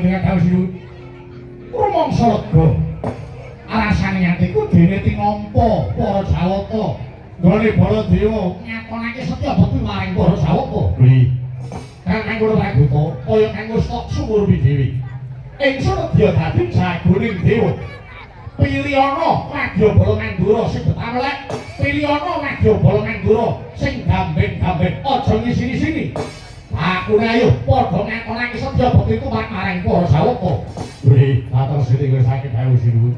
dengan tahu siru. Rumangsa lega. Alasane atiku dene tinompo para Jawata. Nggone Baladewa ngakonake setya bekti maring para Jawata. Kuwi kang ngono wae buta, kaya kang wis tok sumur dewi. Ingsun nedya dadi jagoning dewa. Piliyana Madya Bala Ngandura sing betamlek. Piliyana Madya Bala Ngandura sing gambeng-gambeng aja ngisini-sini. Aku ayo padha ngakonake setya bekti maring para Jawata. Kuwi atur sithik sakit ayo siru.